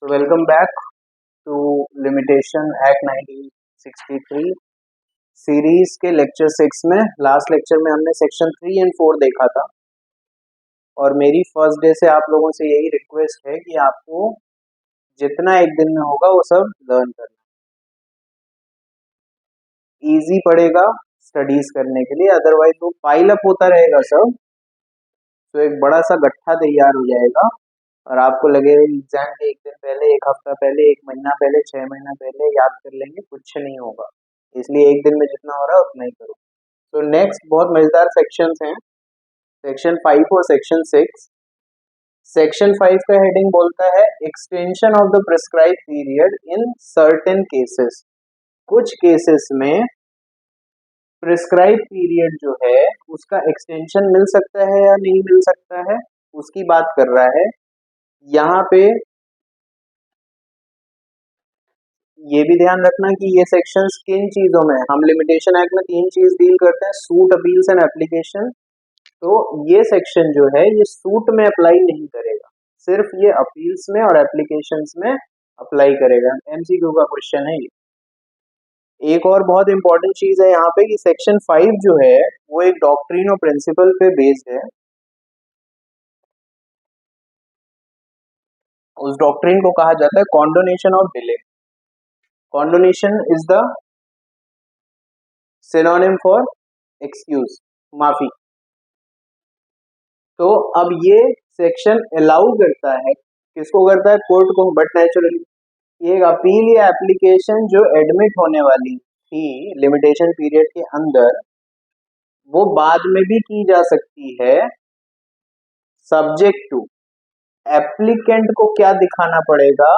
So welcome back to Limitation Act 1963 series के lecture 6 में। Last lecture में हमने सेक्शन 3 एंड 4 देखा था और मेरी फर्स्ट डे से आप लोगों से यही रिक्वेस्ट है कि आपको जितना एक दिन में होगा वो सब लर्न करना। इजी पड़ेगा स्टडीज करने के लिए, अदरवाइज वो पाइल अप होता रहेगा सब, तो एक बड़ा सा गट्ठा तैयार हो जाएगा और आपको लगेगा एग्जाम के एक दिन पहले, एक हफ्ता पहले, एक महीना पहले, 6 महीना पहले याद कर लेंगे, कुछ नहीं होगा। इसलिए एक दिन में जितना हो रहा है उतना ही करो। तो नेक्स्ट बहुत मजेदार सेक्शंस हैं, सेक्शन 5 और सेक्शन 6। सेक्शन 5 का हेडिंग बोलता है extension of the prescribe period in certain cases. कुछ केसेस में प्रिस्क्राइब पीरियड जो है उसका एक्सटेंशन मिल सकता है या नहीं मिल सकता है, उसकी बात कर रहा है। यहाँ पे ये भी ध्यान रखना कि ये सेक्शंस किन चीजों में, हम लिमिटेशन एक्ट में 3 चीज डील करते हैं, सूट, अपील्स एंड एप्लीकेशन। तो ये सेक्शन जो है ये सूट में अप्लाई नहीं करेगा, सिर्फ ये अपील्स में और एप्लीकेशंस में अप्लाई करेगा। एमसीक्यू का क्वेश्चन है ये। एक और बहुत इंपॉर्टेंट चीज है यहाँ पे कि सेक्शन 5 जो है वो एक डॉक्ट्रिन और प्रिंसिपल पे बेस्ड है। उस डॉक्ट्रिन को कहा जाता है condonation of delay. Condonation is the synonym for excuse, माफी। तो अब ये सेक्शन अलाउ करता है, किसको करता है? कोर्ट को। बट नेचुरली ये एक अपील या एप्लीकेशन जो एडमिट होने वाली थी लिमिटेशन पीरियड के अंदर, वो बाद में भी की जा सकती है, सब्जेक्ट टू एप्लीकेंट को क्या दिखाना पड़ेगा।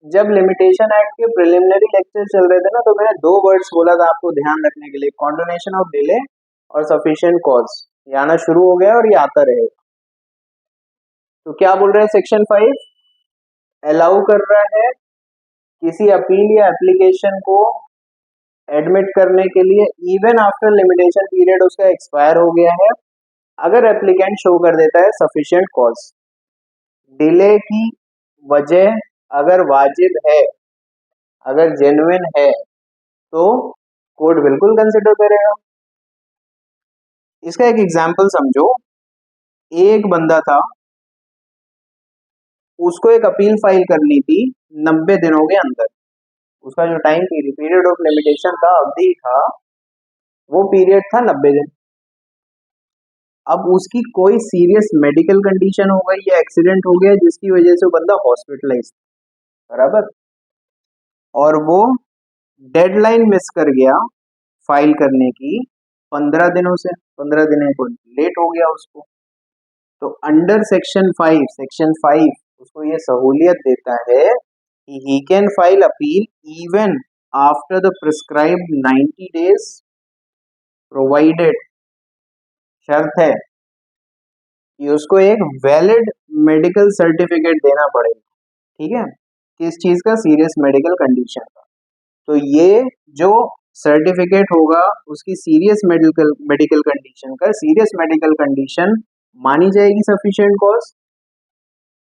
जब लिमिटेशन एक्ट के प्रिलिमिनरी लेक्चर चल रहे थे ना, तो मैंने 2 वर्ड्स बोला था आपको ध्यान रखने के लिए, कॉन्डोनेशन ऑफ डिले और सफिशिएंट कॉज। ये आना शुरू हो गया और ये आता रहेगा। तो क्या बोल रहे हैं सेक्शन 5? अलाउ कर रहा है किसी अपील या एप्लीकेशन को एडमिट करने के लिए इवन आफ्टर लिमिटेशन पीरियड उसका एक्सपायर हो गया है, अगर एप्लीकेंट शो कर देता है सफिशिएंट कॉज। डिले की वजह अगर वाजिब है, अगर जेन्युइन है, तो कोर्ट बिल्कुल कंसिडर करेगा। इसका एक एग्जांपल समझो। एक बंदा था, उसको एक अपील फाइल करनी थी 90 दिनों के अंदर। उसका जो टाइम पीरियड ऑफ लिमिटेशन था, अवधि था, वो पीरियड था 90 दिन। अब उसकी कोई सीरियस मेडिकल कंडीशन हो गई या एक्सीडेंट हो गया जिसकी वजह से वो बंदा हॉस्पिटलाइज, बराबर, और वो डेडलाइन मिस कर गया फाइल करने की 15 दिनों से, 15 दिन को लेट हो गया उसको। तो अंडर सेक्शन 5 उसको ये सहूलियत देता है कि he can file appeal even after the prescribed 90 days, provided, शर्त है कि उसको एक वैलिड मेडिकल सर्टिफिकेट देना पड़ेगा। ठीक है, किस चीज का? सीरियस मेडिकल कंडीशन का। तो ये जो सर्टिफिकेट होगा उसकी सीरियस मेडिकल कंडीशन का, सीरियस मेडिकल कंडीशन मानी जाएगी सफिशिएंट कॉज।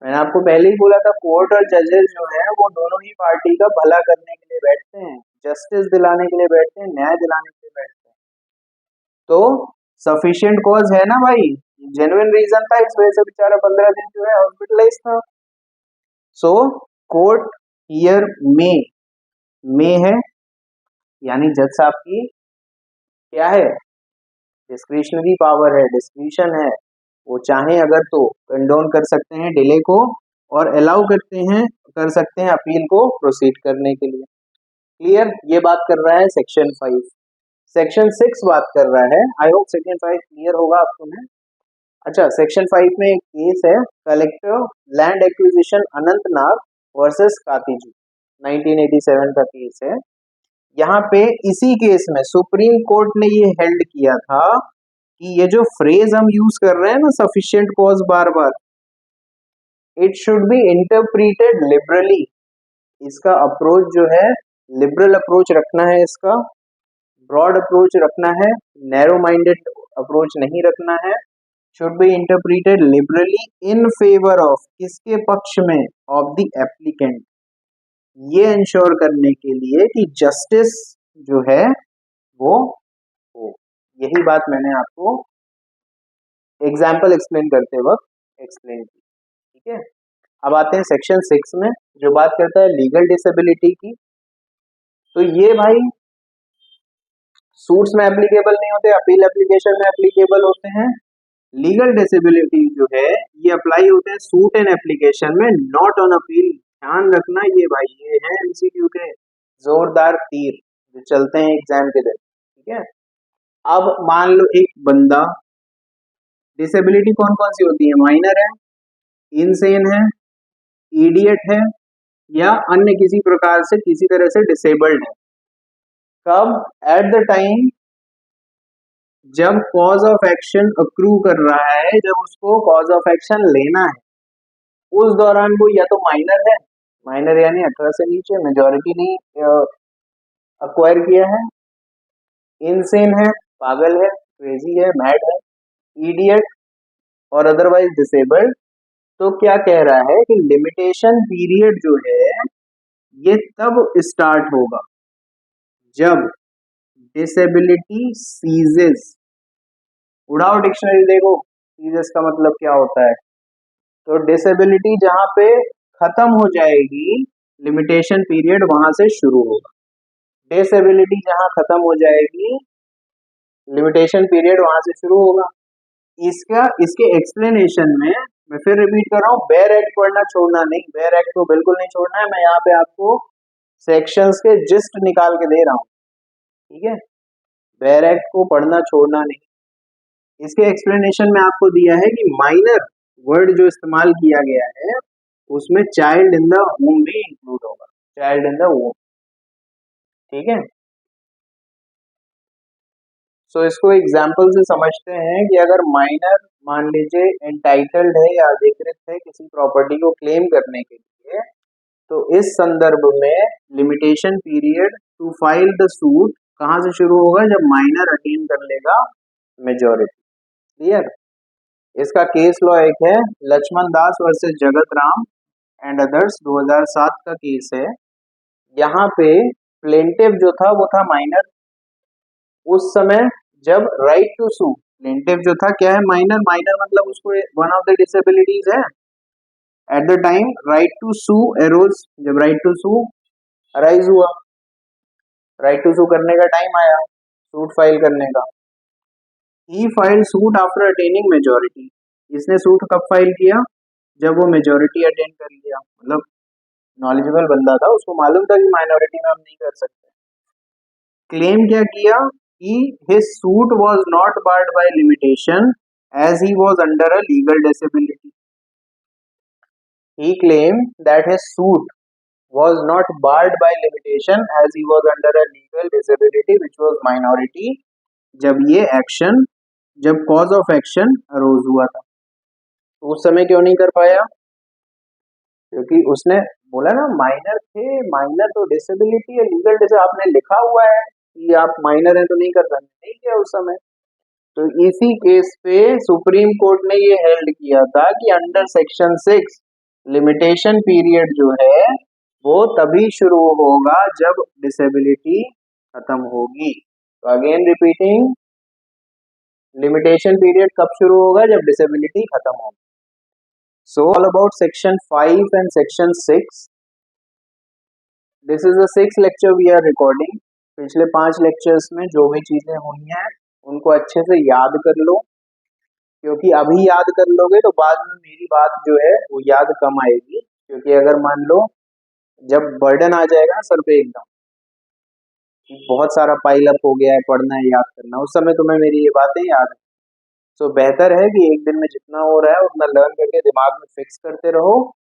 मैंने आपको पहले ही बोला था कोर्ट और जजेस जो है वो दोनों ही पार्टी का भला करने के लिए बैठते हैं, जस्टिस दिलाने के लिए बैठते हैं, न्याय दिलाने के लिए बैठते हैं। तो सफिशिएंट कॉज है ना भाई, जेन्युइन रीजन था, इस वजह से बेचारा 15 दिन जो है हॉस्पिटलाइज था। सो कोर्ट हियर मे है, यानी जज साहब की क्या है? डिस्क्रिशनरी पावर है, डिस्क्रिशन है। वो चाहे अगर तो कंडोन कर सकते हैं डिले को और अलाउ कर सकते हैं अपील को प्रोसीड करने के लिए। क्लियर? ये बात कर रहा है सेक्शन 5। सेक्शन 6 बात कर रहा है, आई होप सेक्शन 5 क्लियर होगा आपको में। अच्छा, सेक्शन 5 में एक केस है collective land acquisition Anantnag versus Katiji, 1987 का केस है। यहाँ पे इसी केस में सुप्रीम कोर्ट ने ये हेल्ड किया था कि ये जो फ्रेज हम यूज कर रहे हैं ना सफिशिएंट कॉज बार बार, it should be interpreted liberally. इसका अप्रोच जो है लिबरल अप्रोच रखना है, इसका ब्रॉड अप्रोच रखना है, नैरो माइंडेड अप्रोच नहीं रखना है। Should be interpreted liberally in favour of, किसके पक्ष में, ऑफ द एप्लीकेंट, ये इंश्योर करने के लिए कि जस्टिस जो है वो हो। यही बात मैंने आपको एग्जाम्पल एक्सप्लेन करते वक्त एक्सप्लेन की। ठीक है, अब आते हैं सेक्शन 6 में जो बात करता है लीगल डिसेबिलिटी की। तो ये भाई सूट्स में एप्लीकेबल नहीं होते, अपील एप्लीकेशन में एप्लीकेबल होते हैं। लीगल डिसेबिलिटी जो है ये अप्लाई होते हैं सूट एंड एप्लीकेशन में, नॉट ऑन अपील। ध्यान रखना ये भाई, ये है एमसीक्यू के जोरदार तीर जो चलते हैं एग्जाम के दिन। ठीक है, अब मान लो एक बंदा, डिसेबिलिटी कौन कौन सी होती है, माइनर है, इनसेन है, इडियट है, या अन्य किसी प्रकार से किसी तरह से डिसेबल्ड है। कब, एट द टाइम जब कॉज ऑफ एक्शन अक्रू कर रहा है, जब उसको कॉज ऑफ एक्शन लेना है, उस दौरान वो या तो माइनर है, माइनर यानी 18 से नीचे, मेजॉरिटी नहीं अक्वायर किया है, इनसेन है, पागल है, क्रेजी है, मैड है, इडियट और अदरवाइज डिसेबल्ड। तो क्या कह रहा है कि लिमिटेशन पीरियड जो है ये तब स्टार्ट होगा जब डिसेबिलिटी सीजेस। उड़ाओ डिक्शनरी देखो, सीजेस का मतलब क्या होता है। तो डिसेबिलिटी जहां पे खत्म हो जाएगी, लिमिटेशन पीरियड वहां से शुरू होगा। डिसेबिलिटी जहां खत्म हो जाएगी, लिमिटेशन पीरियड वहां से शुरू होगा। इसके एक्सप्लेनेशन में मैं फिर रिपीट कर रहा हूँ, बेयर एक्ट पढ़ना छोड़ना नहीं, बेयर एक्ट को बिल्कुल नहीं छोड़ना है। मैं यहाँ पे आपको सेक्शंस के जिस्ट निकाल के दे रहा हूँ। ठीक है, बेयर एक्ट को पढ़ना छोड़ना नहीं। इसके एक्सप्लेनेशन में आपको दिया है कि माइनर वर्ड जो इस्तेमाल किया गया है उसमें चाइल्ड इन द वूम भी इंक्लूड होगा, चाइल्ड इन द वूम। ठीक है, सो इसको एग्जाम्पल से समझते हैं कि अगर माइनर मान लीजिए एंटाइटल्ड है या अधिकृत है किसी प्रॉपर्टी को क्लेम करने के लिए, तो इस संदर्भ में limitation period to file the suit कहां से शुरू होगा, जब माइनर अटेन कर लेगा मेजॉरिटी। क्लियर। इसका केस लॉ एक है Laxman Das versus Jagat Ram and others, 2007 का केस है। यहाँ पे प्लेंटिव जो था वो था माइनर। उस समय जब राइट टू सू, प्लेंटिव जो था क्या है, माइनर। माइनर मतलब उसको वन ऑफ द डिसेबिलिटीज है। At the time right to sue arose, जब राइट टू सू अराइज हुआ, राइट टू सू करने का टाइम आया सूट फाइल करने का। He filed suit after attaining majority. इसने सूट कब फाइल किया, जब वो मेजॉरिटी अटेन कर लिया। मतलब नॉलेजेबल बंदा था, उसको मालूम था कि माइनॉरिटी में हम नहीं कर सकते। क्लेम क्या किया कि his suit was not barred by limitation as he was under a legal disability. He claimed that his suit was not barred by limitation as he was under a legal disability which was minority, जब ये action, जब cause of action arrows हुआ था। तो उस समय क्यों नहीं कर पाया, क्योंकि उसने बोला ना माइनर थे, माइनर तो डिसेबिलिटी है, लीगल डिसेबिलिटी आपने लिखा हुआ है कि आप माइनर हैं तो नहीं कर सकते, नहीं किया उस समय। तो इसी केस पे सुप्रीम कोर्ट ने ये हेल्ड किया था कि अंडर सेक्शन 6 लिमिटेशन पीरियड जो है वो तभी शुरू होगा जब डिसेबिलिटी खत्म होगी। तो अगेन रिपीटिंग, लिमिटेशन पीरियड कब शुरू होगा, जब डिसेबिलिटी खत्म होगी। So all about section 5 and section 6। This is the 6th lecture we are recording. पिछले 5 लेक्चर्स में जो भी चीजें हुई हैं उनको अच्छे से याद कर लो, क्योंकि अभी याद कर लोगे तो बाद में मेरी बात जो है वो याद कम आएगी। क्योंकि अगर मान लो जब बर्डन आ जाएगा सर पे एकदम, बहुत सारा पाइल अप हो गया है, पढ़ना है, याद करना, उस समय तुम्हें मेरी ये बातें याद है। सो बेहतर है कि एक दिन में जितना हो रहा है उतना लर्न करके दिमाग में फिक्स करते रहो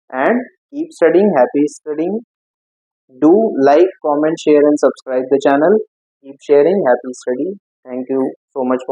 and keep studying, happy studying. Do like, comment, share and subscribe the channel. Keep sharing, happy study. Thank you so much.